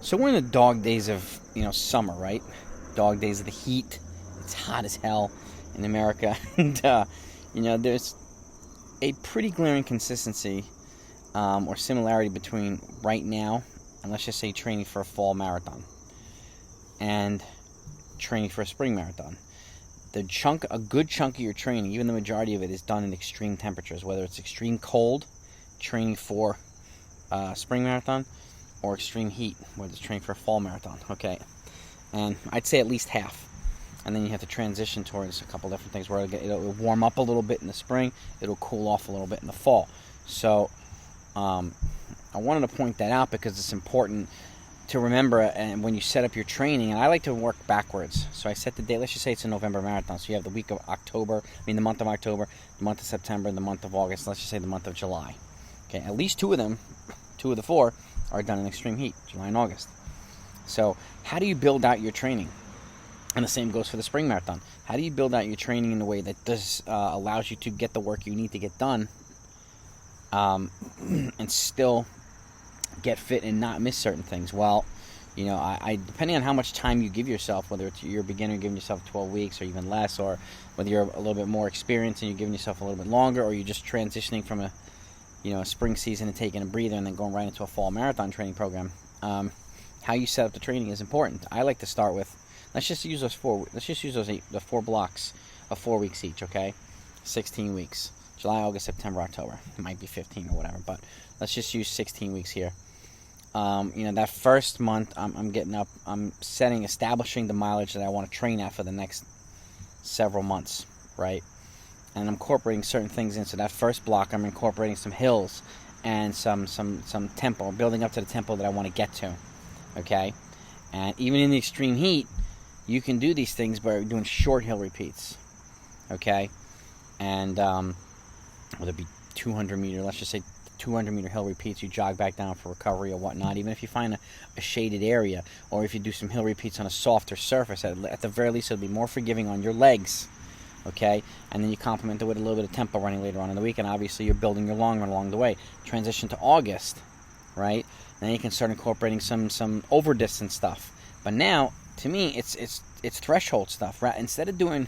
So we're in the dog days of, summer, right? Dog days of the heat. It's hot as hell in America. And, there's a pretty glaring consistency or similarity between right now and, let's just say, training for a fall marathon and training for a spring marathon. A good chunk of your training, even the majority of it, is done in extreme temperatures, whether it's extreme cold, training for spring marathon, or extreme heat, whether it's training for a fall marathon, okay? And I'd say at least half. And then you have to transition towards a couple different things where it'll warm up a little bit in the spring, it'll cool off a little bit in the fall. So I wanted to point that out because it's important to remember, and when you set up your training, and I like to work backwards. So I set the date, let's just say it's a November marathon. So you have the month of October, the month of September, the month of August, let's just say the month of July. Okay, at least two of the four are done in extreme heat, July and August. So how do you build out your training? And the same goes for the spring marathon. How do you build out your training in a way that allows you to get the work you need to get done and still get fit and not miss certain things? Well, I depending on how much time you give yourself, whether it's you're a beginner giving yourself 12 weeks or even less, or whether you're a little bit more experienced and you're giving yourself a little bit longer, or you're just transitioning from a spring season and taking a breather and then going right into a fall marathon training program. How you set up the training is important. I like to start with, let's just use those 4 blocks of 4 weeks each, okay? 16 weeks. July, August, September, October. It might be 15 or whatever, but let's just use 16 weeks here. That first month, I'm establishing the mileage that I want to train at for the next several months, right? And I'm incorporating certain things in. So that first block, I'm incorporating some hills and some tempo, building up to the tempo that I want to get to, okay? And even in the extreme heat, you can do these things by doing short hill repeats, okay? And whether it be 200 meter, let's just say 200 meter hill repeats, you jog back down for recovery or whatnot. Even if you find a shaded area, or if you do some hill repeats on a softer surface, at the very least it'll be more forgiving on your legs, okay? And then you complement it with a little bit of tempo running later on in the week, and obviously you're building your long run along the way. Transition to August, right? Then you can start incorporating some over distance stuff. But now, to me, it's threshold stuff, right? Instead of doing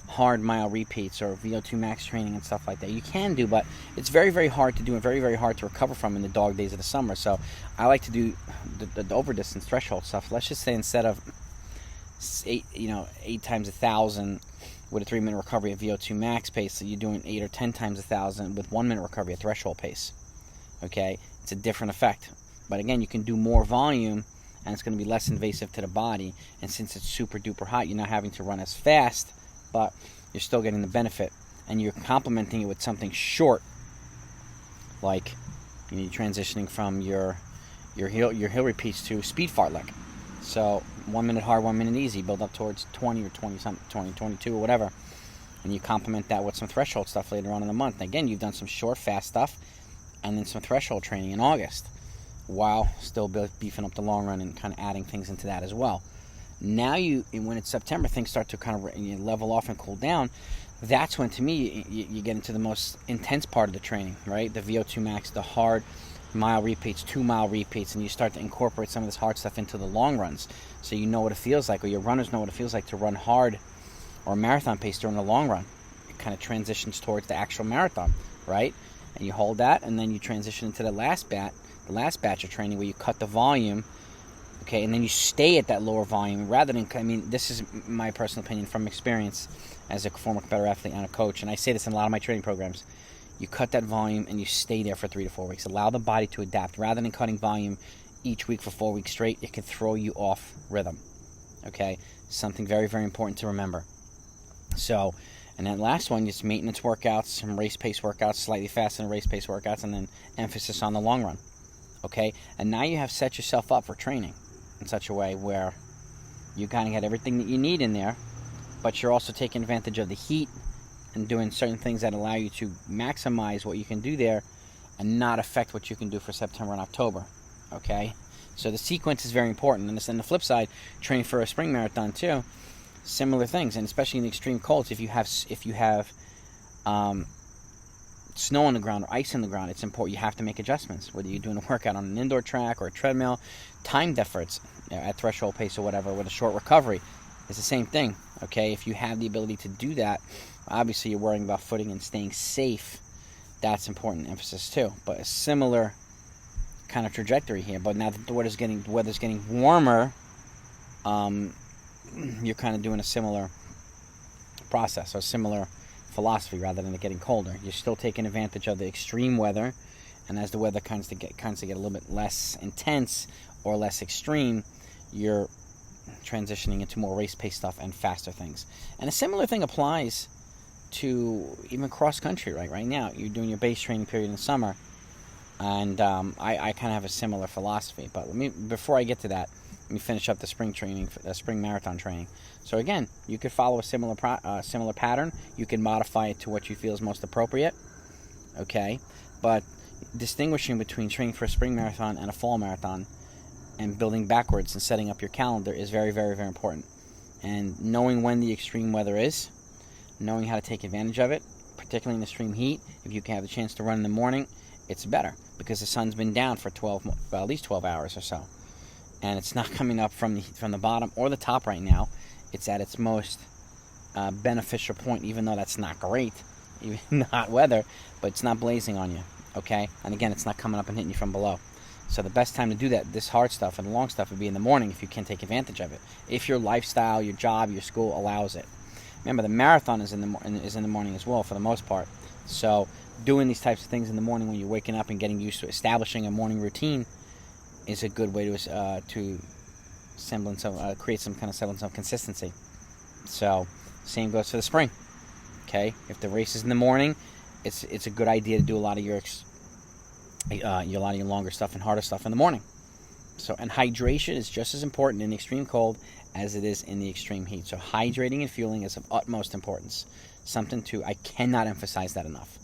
hard mile repeats or VO2 max training and stuff like that, you can do, but it's very, very hard to do and very, very hard to recover from in the dog days of the summer. So I like to do the over distance threshold stuff. Let's just say instead of 8 times 1,000 with a 3-minute recovery at VO2 max pace, so you're doing 8 or 10 times 1,000 with 1-minute recovery at threshold pace. Okay, it's a different effect, but again, you can do more volume and it's going to be less invasive to the body. And since it's super duper hot, you're not having to run as fast, but you're still getting the benefit, and you're complementing it with something short, like you're transitioning from your hill repeats to speed fartlek. So 1 minute hard, 1 minute easy, build up towards 20 or 22 or whatever, and you complement that with some threshold stuff later on in the month. Again, you've done some short, fast stuff, and then some threshold training in August, while still beefing up the long run and kind of adding things into that as well. Now when it's September, things start to kind of level off and cool down. That's when, to me, you get into the most intense part of the training, right? The VO2 max, the hard mile repeats, 2-mile repeats, and you start to incorporate some of this hard stuff into the long runs. So you know what it feels like, or your runners know what it feels like to run hard or marathon pace during the long run. It kind of transitions towards the actual marathon, right? And you hold that, and then you transition into the last batch of training where you cut the volume. Okay, and then you stay at that lower volume rather than, this is my personal opinion from experience as a former competitor athlete and a coach, and I say this in a lot of my training programs. You cut that volume and you stay there for 3 to 4 weeks. Allow the body to adapt. Rather than cutting volume each week for 4 weeks straight, it can throw you off rhythm. Okay, something very, very important to remember. So, and then last one, just maintenance workouts, some race pace workouts, slightly faster than race pace workouts, and then emphasis on the long run. Okay, and now you have set yourself up for training in such a way where you kind of got everything that you need in there, but you're also taking advantage of the heat and doing certain things that allow you to maximize what you can do there and not affect what you can do for September and October. Okay, so the sequence is very important. And on the flip side, training for a spring marathon too, similar things, and especially in the extreme colds, if you have snow on the ground or ice on the ground, it's important. You have to make adjustments. Whether you're doing a workout on an indoor track or a treadmill, timed efforts at threshold pace or whatever with a short recovery, it's the same thing. Okay, if you have the ability to do that, obviously you're worrying about footing and staying safe. That's important emphasis too. But a similar kind of trajectory here. But now that the weather's getting warmer, you're kind of doing a similar process or similar philosophy rather than it getting colder. You're still taking advantage of the extreme weather, and as the weather kinds to get a little bit less intense or less extreme, you're transitioning into more race pace stuff and faster things. And a similar thing applies to even cross country. Right now you're doing your base training period in the summer, and I kind of have a similar philosophy. But before I get to that, let me finish up the spring training, the spring marathon training. So again, you could follow a similar pattern. You can modify it to what you feel is most appropriate. Okay, but distinguishing between training for a spring marathon and a fall marathon, and building backwards and setting up your calendar is very, very, very important. And knowing when the extreme weather is, knowing how to take advantage of it, particularly in the extreme heat, if you can have the chance to run in the morning, it's better because the sun's been down for at least 12 hours or so. And it's not coming up from the bottom or the top right now. It's at its most beneficial point, even though that's not great, even in hot weather, but it's not blazing on you, okay? And again, it's not coming up and hitting you from below. So the best time to do that, this hard stuff and the long stuff, would be in the morning if you can take advantage of it. If your lifestyle, your job, your school allows it. Remember, the marathon is in the morning as well for the most part. So doing these types of things in the morning when you're waking up and getting used to establishing a morning routine is a good way to create some kind of semblance of consistency. So same goes for the spring. Okay, if the race is in the morning, it's a good idea to do a lot of your longer stuff and harder stuff in the morning. So, and hydration is just as important in the extreme cold as it is in the extreme heat. So hydrating and fueling is of utmost importance. I cannot emphasize that enough.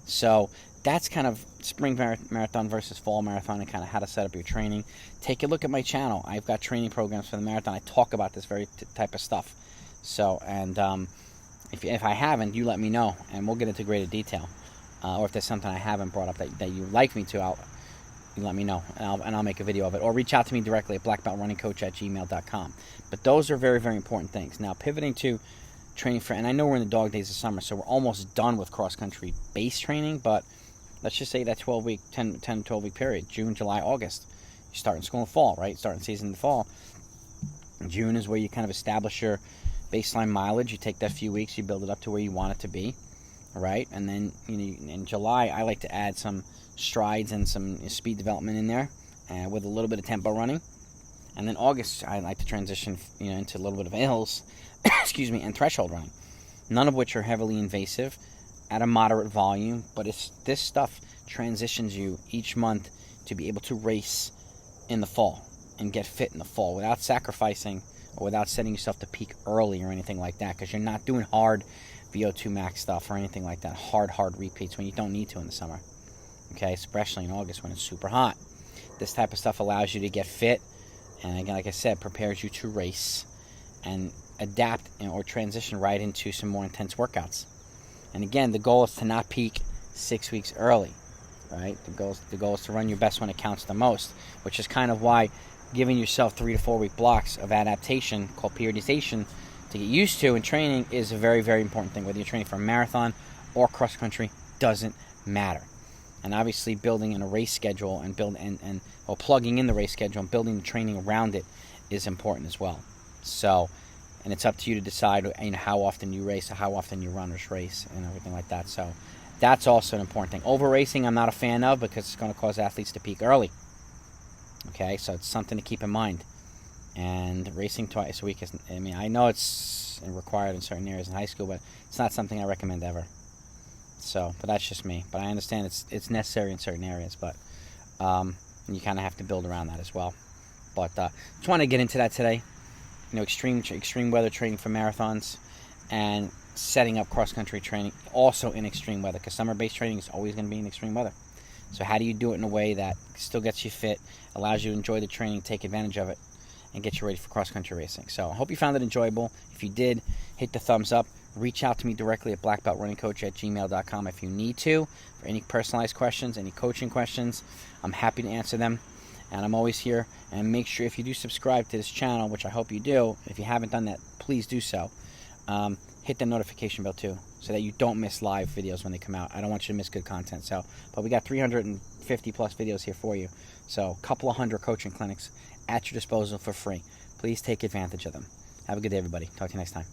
So that's kind of spring marathon versus fall marathon and kind of how to set up your training. Take a look at my channel. I've got training programs for the marathon. I talk about this very type of stuff. So, and if I haven't, you let me know, and we'll get into greater detail. Or if there's something I haven't brought up that you'd like me to, you let me know, and I'll make a video of it. Or reach out to me directly at blackbeltrunningcoach@gmail.com. But those are very, very important things. Now, pivoting to training for, and I know we're in the dog days of summer, so we're almost done with cross-country base training, but let's just say that 10 to 12-week period, June, July, August. You start in school in the fall, right? Starting season in the fall. June is where you kind of establish your baseline mileage. You take that few weeks, you build it up to where you want it to be. Right, and then in July, I like to add some strides and some speed development in there, with a little bit of tempo running. And then August, I like to transition, into a little bit of hills, and threshold running. None of which are heavily invasive, at a moderate volume. But this stuff transitions you each month to be able to race in the fall and get fit in the fall without sacrificing or without setting yourself to peak early or anything like that, because you're not doing hard VO2 max stuff or anything like that, hard repeats when you don't need to in the summer, okay, especially in August when it's super hot. This type of stuff allows you to get fit, and again, like I said, prepares you to race and adapt or transition right into some more intense workouts. And again, the goal is to not peak 6 weeks early, right? The goal is to run your best when it counts the most, which is kind of why giving yourself 3 to 4 week blocks of adaptation called periodization to get used to in training is a very, very important thing. Whether you're training for a marathon or cross country, doesn't matter. And obviously building in a race schedule and plugging in the race schedule and building the training around it is important as well. So, and it's up to you to decide how often you race or how often your runners race and everything like that. So that's also an important thing. Over racing I'm not a fan of, because it's going to cause athletes to peak early. Okay, so it's something to keep in mind. And racing twice a week I know it's required in certain areas in high school, but it's not something I recommend ever. So, but that's just me. But I understand it's necessary in certain areas, but you kind of have to build around that as well. But just want to get into that today. Extreme weather training for marathons and setting up cross-country training also in extreme weather, because summer-based training is always going to be in extreme weather. So how do you do it in a way that still gets you fit, allows you to enjoy the training, take advantage of it, and get you ready for cross-country racing? So I hope you found it enjoyable. If you did, hit the thumbs up. Reach out to me directly at blackbeltrunningcoach@gmail.com if you need to for any personalized questions, any coaching questions. I'm happy to answer them, and I'm always here. And make sure if you do subscribe to this channel, which I hope you do, if you haven't done that, please do so. Hit the notification bell too, so that you don't miss live videos when they come out. I don't want you to miss good content. But we got 350 plus videos here for you. So a couple of hundred coaching clinics at your disposal for free. Please take advantage of them. Have a good day, everybody. Talk to you next time.